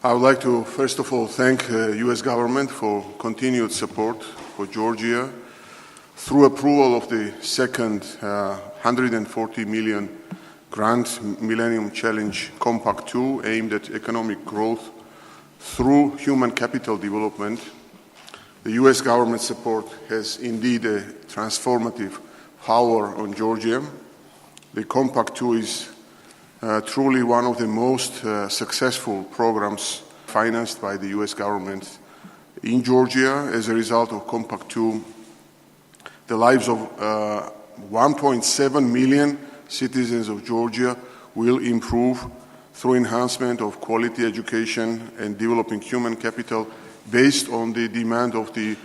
I would like to first of all thank the U.S. government for continued support for Georgia through approval of the second $140 million grant Millennium Challenge Compact 2 aimed at economic growth through human capital development. The U.S. government support has indeed a transformative power on Georgia. The Compact 2 is truly one of the most successful programs financed by the U.S. government in Georgia. As a result of Compact 2, the lives of 1.7 million citizens of Georgia will improve through enhancement of quality education and developing human capital based on the demand of the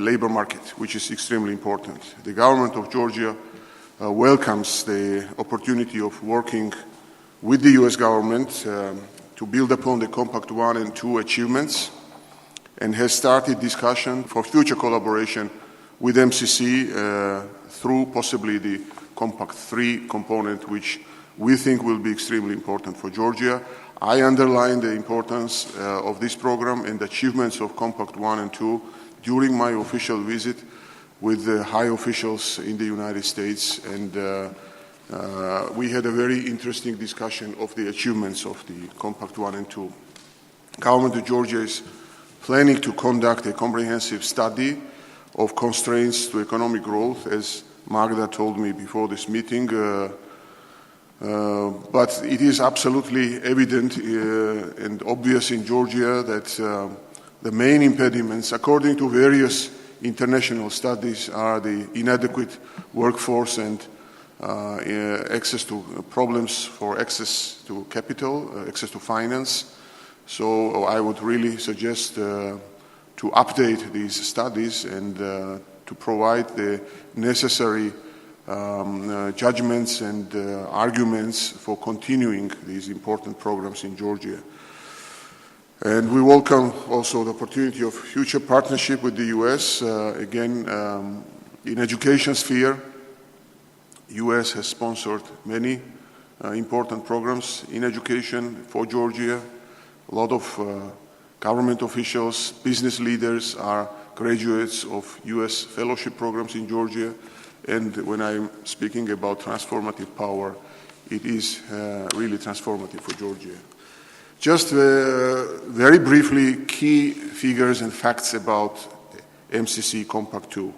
labor market, which is extremely important. The government of Georgia welcomes the opportunity of working with the U.S. government to build upon the Compact 1 and 2 achievements and has started discussion for future collaboration with MCC through possibly the Compact 3 component, which we think will be extremely important for Georgia. I underline the importance of this program and achievements of Compact 1 and 2 during my official visit with the high officials in the United States, and we had a very interesting discussion of the achievements of the Compact 1 and 2. Government of Georgia is planning to conduct a comprehensive study of constraints to economic growth, as Magda told me before this meeting, but it is absolutely evident and obvious in Georgia that the main impediments, according to various international studies, are the inadequate workforce and access to problems for access to capital, access to finance. So I would really suggest to update these studies and to provide the necessary judgments and arguments for continuing these important programs in Georgia. And we welcome also the opportunity of future partnership with the U.S. Again, in education sphere, U.S. has sponsored many important programs in education for Georgia. A lot of government officials, business leaders are graduates of U.S. fellowship programs in Georgia. And when I'm speaking about transformative power, it is really transformative for Georgia. Just very briefly, key figures and facts about MCC Compact 2.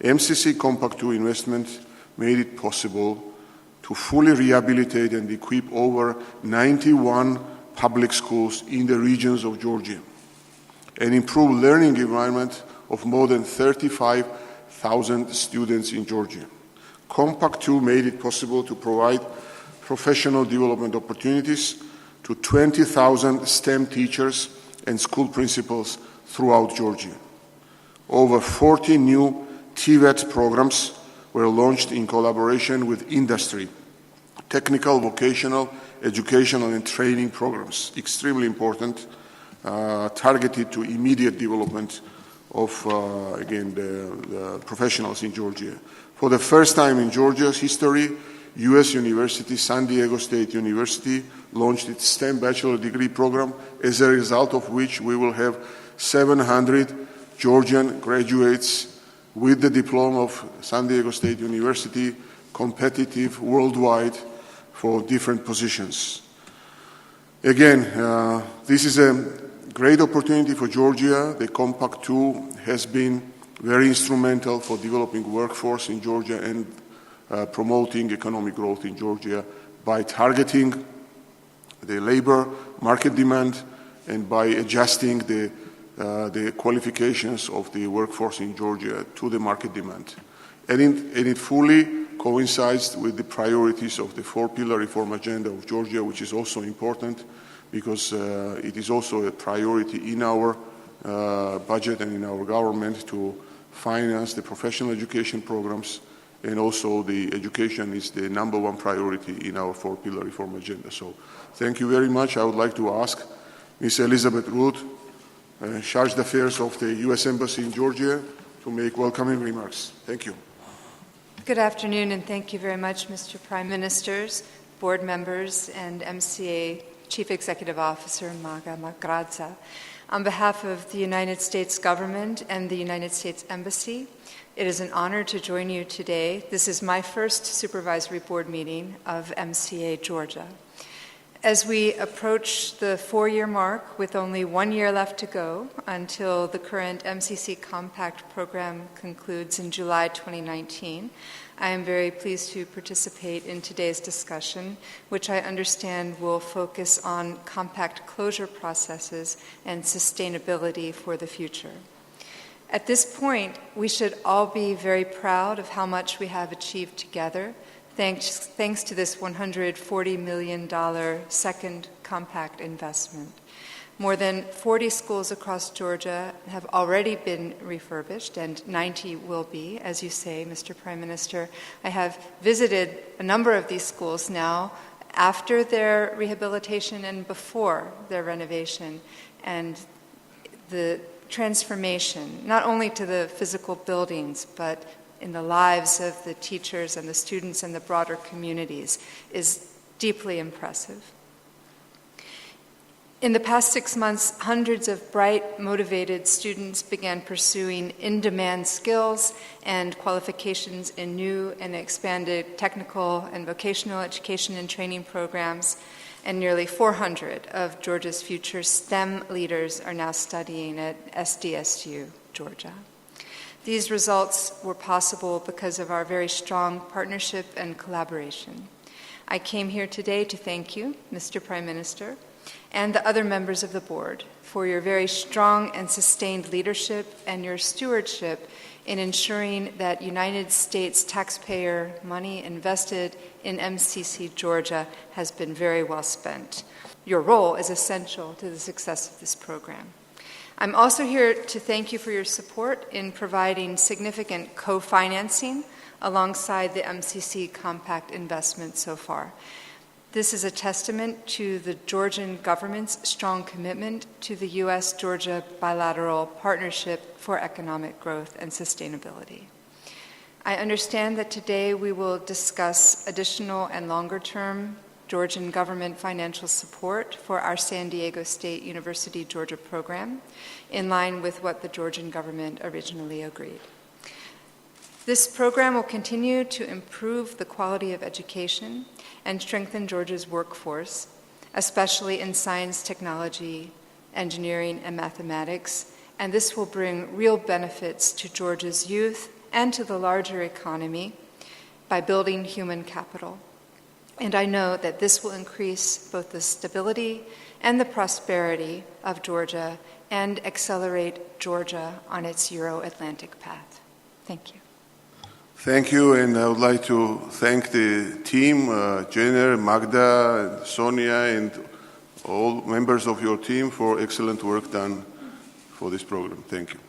MCC Compact 2 investment made it possible to fully rehabilitate and equip over 91 public schools in the regions of Georgia and improve learning environment of more than 35,000 students in Georgia. Compact 2 made it possible to provide professional development opportunities to 20,000 STEM teachers and school principals throughout Georgia. Over 40 new TVET programs were launched in collaboration with industry, technical, vocational, educational and training programs, extremely important, targeted to immediate development of, again, the professionals in Georgia. For the first time in Georgia's history, U.S. University, San Diego State University, launched its STEM bachelor degree program, as a result of which we will have 700 Georgian graduates with the diploma of San Diego State University, competitive worldwide for different positions. Again, this is a great opportunity for Georgia. The Compact 2 has been very instrumental for developing workforce in Georgia and promoting economic growth in Georgia by targeting the labor market demand and by adjusting the qualifications of the workforce in Georgia to the market demand. And it fully coincides with the priorities of the four-pillar reform agenda of Georgia, which is also important because it is also a priority in our budget and in our government to finance the professional education programs, and also the education is the number one priority in our four-pillar reform agenda. So thank you very much. I would like to ask Ms. Elizabeth Root, Charge d'Affaires of the U.S. Embassy in Georgia, to make welcoming remarks. Thank you. Good afternoon, and thank you very much, Mr. Prime Ministers, board members, and MCA Chief Executive Officer Maga Magradza. On behalf of the United States government and the United States Embassy, it is an honor to join you today. This is my first supervisory board meeting of MCA Georgia. As we approach the 4-year mark with only 1 year left to go until the current MCC Compact program concludes in July 2019, I am very pleased to participate in today's discussion, which I understand will focus on compact closure processes and sustainability for the future. At this point, we should all be very proud of how much we have achieved together, thanks to this $140 million second compact investment. More than 40 schools across Georgia have already been refurbished, and 90 will be, as you say, Mr. Prime Minister. I have visited a number of these schools now after their rehabilitation and before their renovation, and the transformation, not only to the physical buildings, but in the lives of the teachers and the students and the broader communities, is deeply impressive. In the past 6 months, hundreds of bright, motivated students began pursuing in-demand skills and qualifications in new and expanded technical and vocational education and training programs, and nearly 400 of Georgia's future STEM leaders are now studying at SDSU, Georgia. These results were possible because of our very strong partnership and collaboration. I came here today to thank you, Mr. Prime Minister, and the other members of the board for your very strong and sustained leadership and your stewardship in ensuring that United States taxpayer money invested in MCC Georgia has been very well spent. Your role is essential to the success of this program. I'm also here to thank you for your support in providing significant co-financing alongside the MCC Compact investment so far. This is a testament to the Georgian government's strong commitment to the U.S.-Georgia bilateral partnership for economic growth and sustainability. I understand that today we will discuss additional and longer-term Georgian government financial support for our San Diego State University Georgia program, in line with what the Georgian government originally agreed. This program will continue to improve the quality of education and strengthen Georgia's workforce, especially in science, technology, engineering, and mathematics, and this will bring real benefits to Georgia's youth and to the larger economy by building human capital. And I know that this will increase both the stability and the prosperity of Georgia and accelerate Georgia on its Euro-Atlantic path. Thank you. Thank you, and I would like to thank the team, Jenner, Magda, Sonia, and all members of your team for excellent work done for this program. Thank you.